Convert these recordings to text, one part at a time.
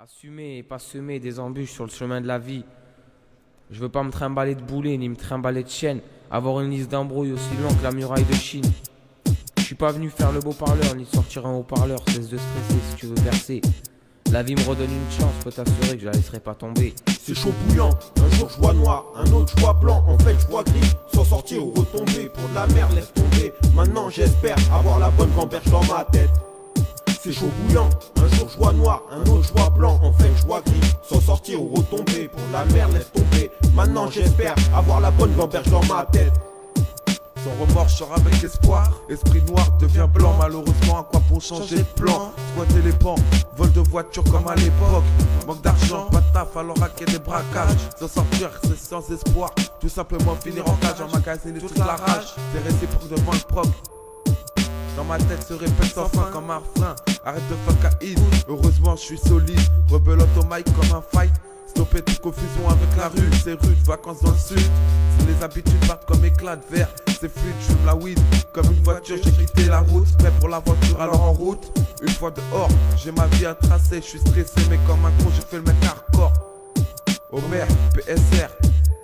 Assumer et pas semer des embûches sur le chemin de la vie. Je veux pas me trimballer de boulets ni me trimballer de chaînes. Avoir une liste d'embrouilles aussi longue que la muraille de Chine. Je suis pas venu faire le beau parleur ni sortir un haut-parleur. Cesse de stresser si tu veux percer. La vie me redonne une chance, peux t'assurer que je la laisserai pas tomber. C'est chaud bouillant, un jour je vois noir, un autre je vois blanc, en fait je vois gris. Sans sortir ou retomber, pour de la merde laisse tomber. Maintenant j'espère avoir la bonne gamberge dans ma tête. C'est chaud bouillant, un jour je vois noir, un autre je vois blanc, en fait je vois gris. Sans sortir ou retomber, pour de la merde laisse tomber. Maintenant j'espère avoir la bonne gamberge dans ma tête. Sans remords, je sors avec espoir. Esprit noir devient blanc, malheureusement, à quoi pour changer de plan? Squatter les bancs, vol de voiture comme à l'époque. Manque d'argent, pas de taf, alors hacker des braquages. S'en sortir, c'est sans espoir. Tout simplement finir en cage, en magasin et toute la rage. C'est réciproque devant le proc. Dans ma tête se répète sans fin comme un frein. Arrête de fuck à hit. Heureusement, je suis solide. Rebelote au mic comme un fight. Stopper toute confusion avec la rue, c'est rude, vacances dans le sud. Si les habitudes partent comme éclat de verre, c'est fluide, je fume la weed. Comme une voiture, j'ai quitté la route, prêt pour l'aventure, alors en route. Une fois dehors, j'ai ma vie à tracer, je suis stressé, mais comme un con, j'ai fait le mec hardcore. Homer, PSR,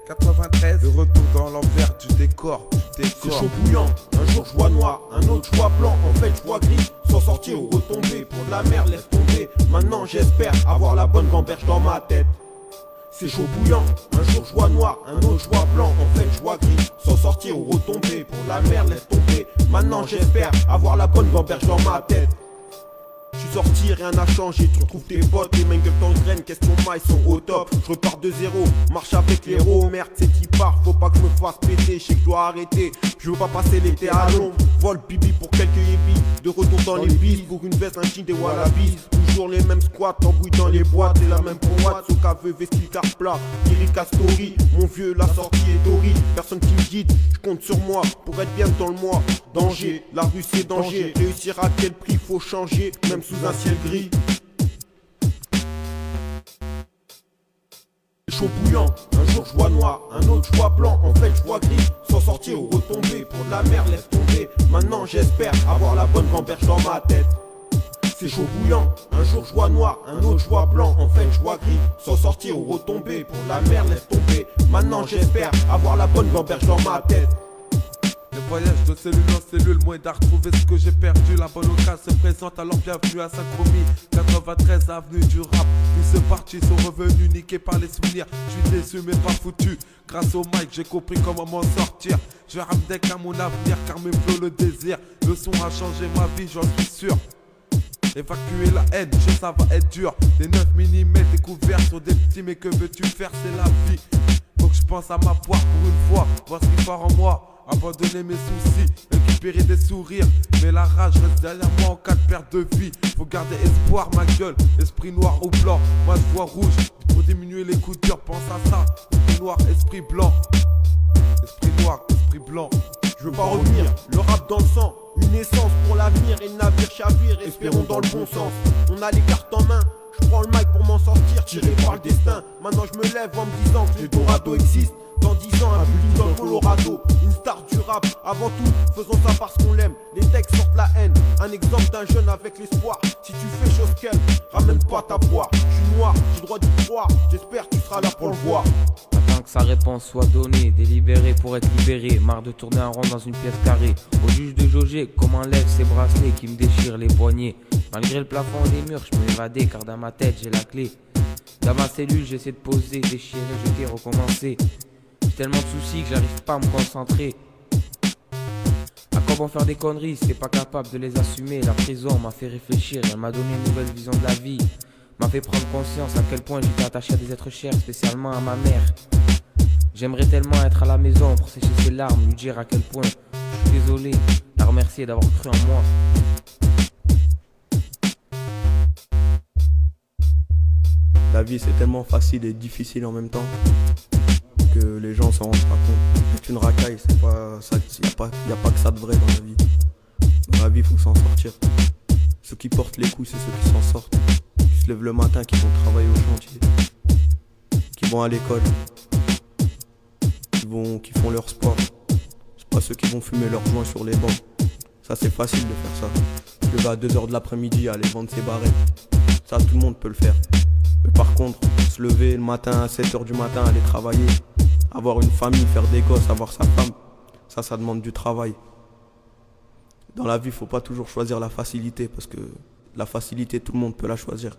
93, de retour dans l'envers du décor, C'est chaud bouillant, un jour je vois noir, un autre je vois blanc, en fait je vois gris. Sans sortir ou retomber, pour de la merde laisse tomber. Maintenant j'espère avoir la bonne gamberge dans ma tête. C'est chaud bouillant, un jour je vois noir, un autre je vois blanc, en fait je vois gris. Sans sortir ou retomber, pour de la merde laisse tomber. Maintenant j'espère avoir la bonne gamberge dans ma tête. Je suis sorti, rien n'a changé, tu retrouves tes potes, les mecs de graines, question mailles sont au top. Je repars de zéro, marche avec les héros, merde c'est qui part, faut pas que je me fasse péter, je sais que je dois arrêter. Je veux pas passer l'été à l'ombre, vol bibi pour quelques yébis. De retour dans les bis, pour une veste, un jean, des wallabis. Toujours les mêmes squats, embrouille dans les boîtes, c'est la même boîte, sauf qu'à veuve, vestil car plat. Lyrica story, mon vieux, la sortie est horrible. Personne qui me guide, je compte sur moi, pour être bien dans le mois. Danger, la rue c'est danger, réussir à quel prix faut changer, même sous un ciel gris. Chaud bouillant, un jour je vois noir, un autre je vois blanc, en fait je vois gris. Sans sortir ou retomber, pour de la merde laisse tomber. Maintenant j'espère avoir la bonne gamberge dans ma tête. C'est chaud bouillant, un jour je vois noir, un autre je vois blanc, en fait je vois gris. Sans sortir ou retomber, pour de la merde laisse tomber. Maintenant j'espère avoir la bonne gamberge dans ma tête. Le voyage de cellule en cellule, moins d'à retrouver ce que j'ai perdu. La bonne occasion se présente, alors bienvenue à Saint-Promis, 93 avenue du rap. Ils se partis, sont revenus niqués par les souvenirs. Je suis déçu mais pas foutu. Grâce au mic, j'ai compris comment m'en sortir. Je vais ramener qu'à mon avenir, car me flot le désir. Le son a changé ma vie, j'en suis sûr. Évacuer la haine, je sais ça va être dur. Des 9 mm découverts sur des petits, mais que veux-tu faire, c'est la vie. Faut que je pense à ma poire pour une fois, voir ce qui part en moi. Abandonner mes soucis, récupérer des sourires. Mais la rage reste derrière moi en cas de perte de vie. Faut garder espoir, ma gueule, esprit noir ou blanc. Moi je vois rouge, pour diminuer les coups durs, pense à ça. Esprit noir, esprit blanc. Esprit noir, esprit blanc. Je veux pas revenir, le rap dans le sang. Une essence pour l'avenir et le navire chavire, espérons dans le bon sens. On a les cartes en main, je prends le mic pour m'en sortir, tiré par le destin. Maintenant je me lève en me disant que l'Eldorado existe. Dans 10 ans, un building dans le Colorado, une star du rap. Avant tout, faisons ça parce qu'on l'aime. Les textes sortent la haine, un exemple d'un jeune avec l'espoir. Si tu fais chose qu'elle, ramène pas ta poire. Je suis noir, j'ai droit d'y croire, j'espère que tu seras là pour le voir. Attends que sa réponse soit donnée, délibéré pour être libéré. Marre de tourner en rond dans une pièce carrée. Au juge de jauger comment enlève ces bracelets qui me déchirent les poignets. Malgré le plafond et les murs, je peux m'évader car dans ma tête j'ai la clé. Dans ma cellule j'essaie de poser, déchirer, jeter, recommencer. J'ai tellement de soucis que j'arrive pas à me concentrer. À quoi bon faire des conneries si t'es pas capable de les assumer? La prison m'a fait réfléchir, elle m'a donné une nouvelle vision de la vie. M'a fait prendre conscience à quel point j'étais attaché à des êtres chers, spécialement à ma mère. J'aimerais tellement être à la maison pour sécher ses larmes, lui dire à quel point je suis désolé, la remercier d'avoir cru en moi. La vie c'est tellement facile et difficile en même temps que les gens s'en rendent pas compte. Être une racaille, c'est pas ça, y a pas que ça de vrai dans la vie. Dans la vie, faut s'en sortir. Ceux qui portent les coups, c'est ceux qui s'en sortent. Qui se lèvent le matin, qui vont travailler au chantier, qui vont à l'école, qui font leur sport. C'est pas ceux qui vont fumer leurs joints sur les bancs. Ça c'est facile de faire ça. Se lever à 2h de l'après-midi, aller vendre ses barrettes. Ça tout le monde peut le faire. Par contre, se lever le matin à 7h du matin, aller travailler, avoir une famille, faire des gosses, avoir sa femme, ça demande du travail. Dans la vie, faut pas toujours choisir la facilité, parce que la facilité, tout le monde peut la choisir.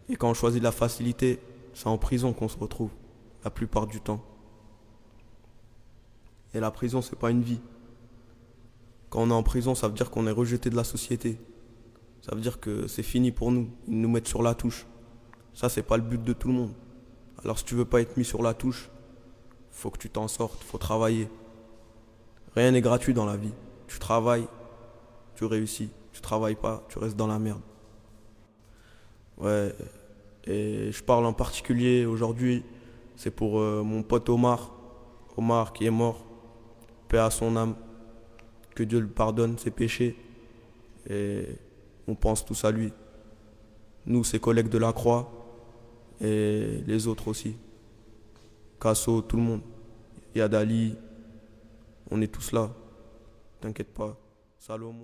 Et quand on choisit la facilité, c'est en prison qu'on se retrouve, la plupart du temps. Et la prison, c'est pas une vie. Quand on est en prison, ça veut dire qu'on est rejeté de la société. Ça veut dire que c'est fini pour nous. Ils nous mettent sur la touche. Ça, c'est pas le but de tout le monde. Alors si tu veux pas être mis sur la touche, faut que tu t'en sortes, faut travailler. Rien n'est gratuit dans la vie. Tu travailles, tu réussis. Tu travailles pas, tu restes dans la merde. Ouais, et je parle en particulier aujourd'hui, c'est pour mon pote Omar. Omar qui est mort, paix à son âme, que Dieu lui pardonne ses péchés. Et on pense tous à lui. Nous, ses collègues de la Croix, et les autres aussi. Casso, tout le monde. Yad Ali, on est tous là. T'inquiète pas. Salomon.